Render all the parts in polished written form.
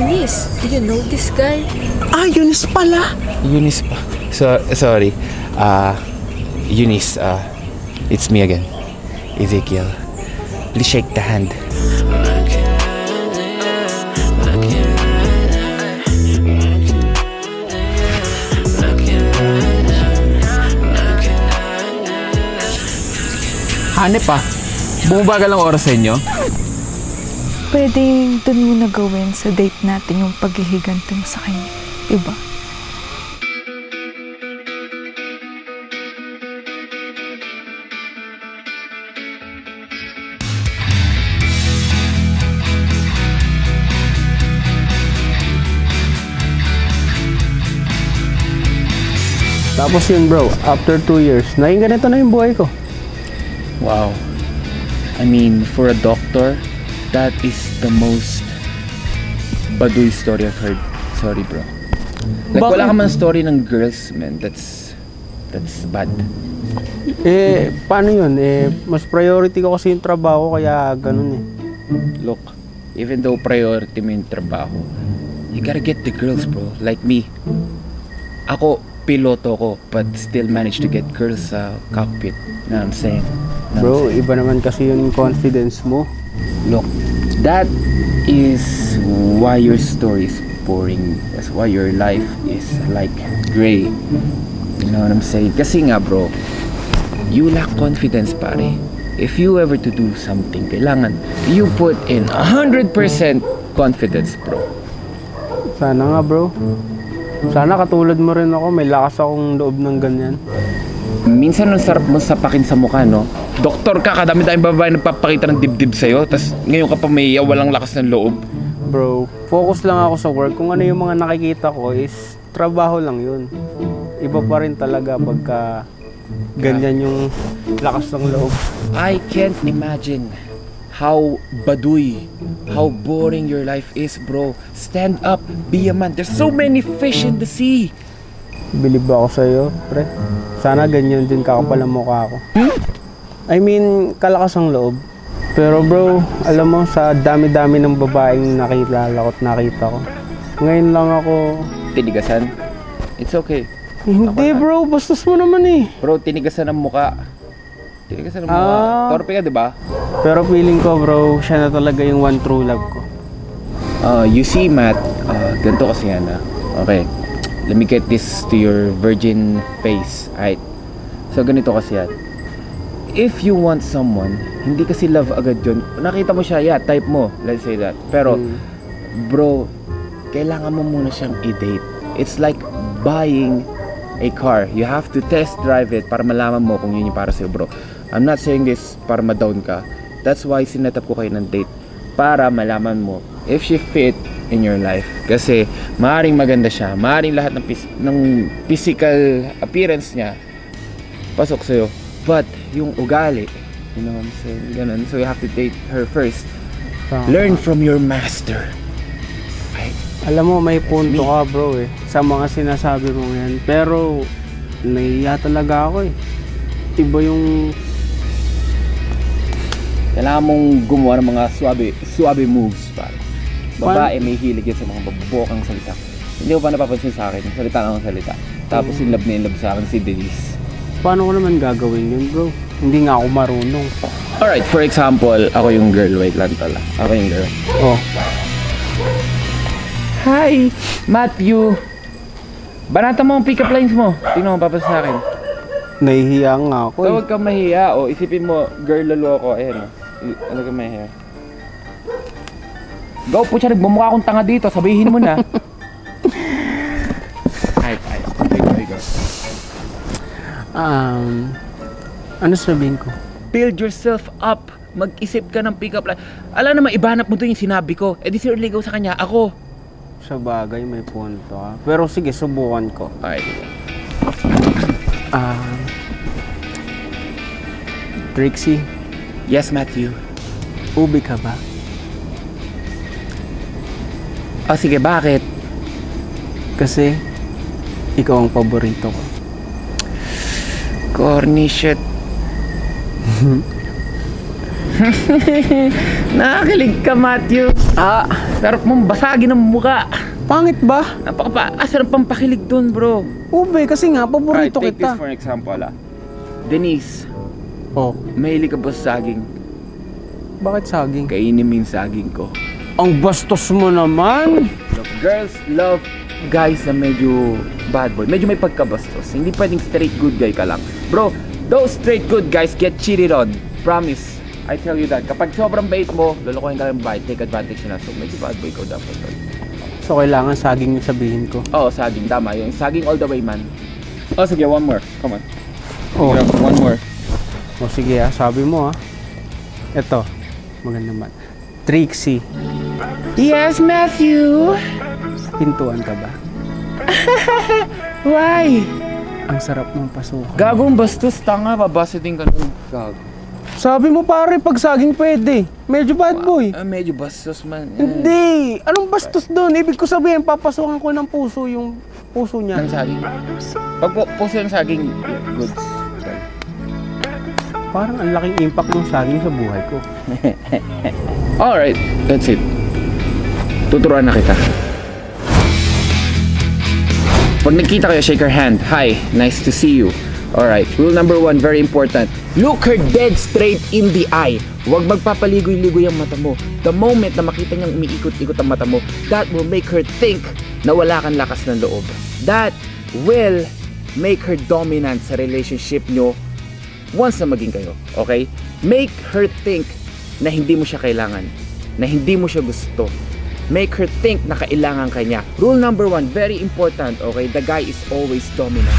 Eunice, do you know this guy? Ah, Eunice pala. Eunice pa. Sorry. Eunice, it's me again. Ezekiel. Please shake the hand. Hanep pa. Bumubagal ang oras sa inyo? Pwede dun muna gawin sa date natin yung paghihiganti mo sa kanya. Diba? Tapos yun bro, after 2 years, naging ganito na yung buhay ko. Wow. I mean, for a doctor, that is the most baduy story I've heard. Sorry, bro. Like, Bakit? wala ka man story ng girls, man. That's bad. Paano yun? Mas priority ko kasi yung trabaho, kaya ganun eh. Look, even though priority mo yung trabaho, you gotta get the girls, bro. Like me. Ako, piloto ko, but still managed to get girls sa cockpit. You know what I'm saying? Bro, iba naman kasi yung confidence mo. Look, that is why your story is boring. That's why your life is like gray. You know what I'm saying? Kasi nga bro, you lack confidence pare. If you ever to do something, kailangan you put in 100% confidence bro. Sana nga bro. Sana katulad mo rin ako, may lakas akong loob ng ganyan. Minsan ang sarap mo sapakin sa mukha, no? Doktor ka, kadami tayong babae nagpapakita ng dibdib sa'yo, tas ngayon ka pa may walang lakas ng loob. Bro, focus lang ako sa work. Kung ano yung mga nakikita ko is trabaho lang yun. Iba pa rin talaga pagka ganyan yung lakas ng loob. I can't imagine how baduy, how boring your life is, bro. Stand up, be a man. There's so many fish in the sea. Bilib ba ako sa'yo, pre? Sana ganyan din kakapal ang mukha ko. I mean, kalakas ang loob. Pero bro, alam mo, sa dami-dami ng babaeng nakilala ko at nakita ko, ngayon lang ako... Tinigasan? It's okay. Hindi bro, bastos mo naman eh. Bro, tinigasan ang mukha. Tinigasan ang mukha. Torpe ka, diba? Pero feeling ko bro, siya na talaga yung one true love ko. You see, Matt, ganito kasi yan, Okay. Let me get this to your virgin face, right? So, ganito kasi yan. If you want someone, hindi kasi love agad yun. Nakita mo siya, yeah, type mo, let's say that. Pero, bro, kailangan mo muna siyang i-date. It's like buying a car. You have to test drive it para malaman mo kung yun yung para sa'yo, bro. I'm not saying this para ma-down ka. That's why sinetap ko kayo ng date. Para malaman mo if she fit in your life. Kasi maaaring maganda siya, maaaring lahat ng physical appearance niya pasok sa'yo. But yung ugali, you know what I'm saying? Ganun. So you have to date her first. Learn from your master. Right? Alam mo, may punto ka bro eh, sa mga sinasabi mo yan. Pero, nahiya talaga ako eh. Iba yung... Kailangan mong gumawa ng mga suabe moves, pare. Babae may hilig yan sa mga babukang salita. Hindi ko pa napapansin sa akin, salita lang ang salita. Tapos in love na in love sa akin si Denise. Paano ko naman gagawin yun bro? Hindi nga ako marunong. Alright, for example, ako yung girl. Wait lang tala. Ako yung girl. Oh. Hi, Matthew. Banata mo ang pick-up lines mo. Tingnan mo papas sa akin. Nahihiya nga ako So, huwag kang mahiya. O, isipin mo, girl lalo ako. Ayan o. Ano ka mahiya? Go, putya, nagmumukha akong tanga dito. Sabihin mo na. Ay. Go. Ano sabihin ko? Build yourself up. Mag-isip ka ng pick-up line. Alam naman, ibanap mo doon yung sinabi ko. Eh, di sir, ligaw sa kanya. Ako. Sa bagay, may punto ka. Pero sige, subukan ko. Ay. Trixie, Yes, Matthew. ubi ka ba? O, sige, bakit? Kasi, ikaw ang paborito ko. Corny shit. Nakakilig ka, Matthew. Sarap mong basagin ang muka. Pangit ba? Asar ang pampakilig dun, bro. Ube, kasi nga, paborito Take kita. this for example, Denise, Oh, mahilig ka ba sa saging? bakit saging? Kainin mo yung saging ko. Ang bastos mo naman. Look, girls love guys na medyo bad boy. Medyo may pagkabastos. Hindi pwedeng straight good guy ka lang. Bro, those straight good guys get cheated on. Promise. I tell you that. Kapag sobrang bait mo, lolokohin ka lang bait, take advantage na. So, medyo bad boy ko dapat. So, kailangan saging yung sabihin ko. Oo, saging. Tama. Yung saging all the way, man. Oh, sige. One more. Come on. Oh, One more. oh sige sabi mo Ito, maganda naman. Trixie, Yes, Matthew. pintuan ka ba? Why? Ang sarap mong pasukan. Gagong bastos. Tanga. Babasa din ka nun. Gago. Sabi mo pare, pag saging pwede. Medyo bad boy. Medyo bastos, man. Hindi. Anong bastos doon? Ibig ko sabihin, papasukan ko ng puso yung puso niya. Ng saging. Pag puso ng saging, goods. Parang ang laking impact ng saging sa buhay ko. Alright, that's it. Tuturuan na kita. Pag nakita kayo, shake her hand. Hi, nice to see you. Alright, rule number 1, very important. Look her dead straight in the eye. Huwag magpapaligoy-ligoy ang mata mo. The moment na makita niyang umiikot-ikot ang mata mo, that will make her think na wala kang lakas ng loob. That will make her dominant sa relationship nyo once na maging kayo. Okay? Make her think na hindi mo siya kailangan. Na hindi mo siya gusto. Make her think na kailangan ka niya. Rule number 1, very important. Okay? The guy is always dominant.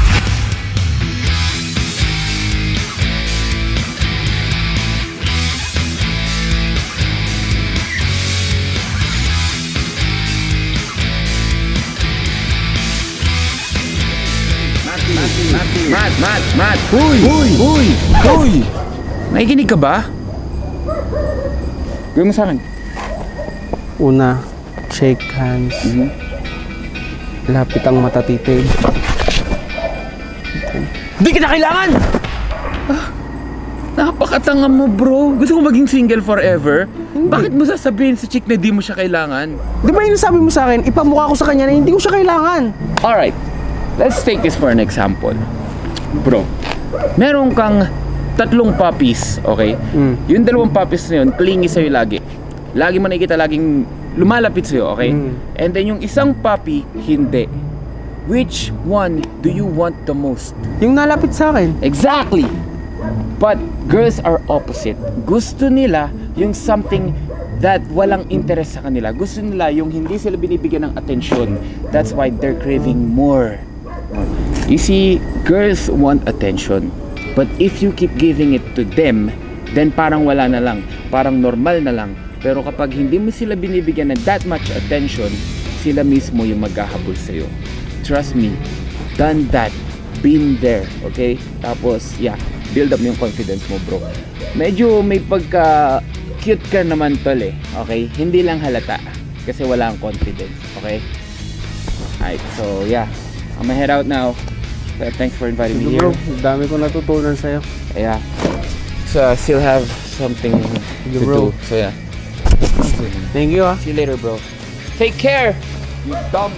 Matt! Huy! Nakikinig ka ba? Gawin mo sa akin. Una, shake hands. Lapit ang matatitig. Hindi kita kailangan! Napakatanga mo, bro. Gusto ko maging single forever. Bakit mo sasabihin sa chick na di mo siya kailangan? Di ba yung sabi mo sa akin, ipamukha ko sa kanya na hindi ko siya kailangan? Alright, let's take this for an example. Bro, meron kang 3 puppies, okay? Yung 2 puppies na yun, clingy sa'yo lagi. Lagi mo nakikita, laging lumalapit sa'yo, okay? And then yung isang puppy, hindi. Which one do you want the most? Yung nalapit sa akin. Exactly! But girls are opposite. Gusto nila yung something that walang interest sa kanila. Gusto nila yung hindi sila binibigyan ng atensyon. That's why they're craving more. You see, girls want attention. But if you keep giving it to them, then parang wala na lang. Parang normal na lang. Pero kapag hindi mo sila binibigyan ng that much attention, sila mismo yung maghahabol sa'yo. Trust me, done that. Been there, okay? Tapos, yeah, build up yung confidence mo, bro. Medyo may pagka-cute ka naman tol okay? Hindi lang halata kasi wala kang confidence, okay? Alright, so yeah, I'm gonna head out now. Thanks for inviting me here. Bro, dami ko natutunan sa'yo. Yeah. So I still have something to bro. do. So yeah. Thank you See you later, bro. Take care. You dumb.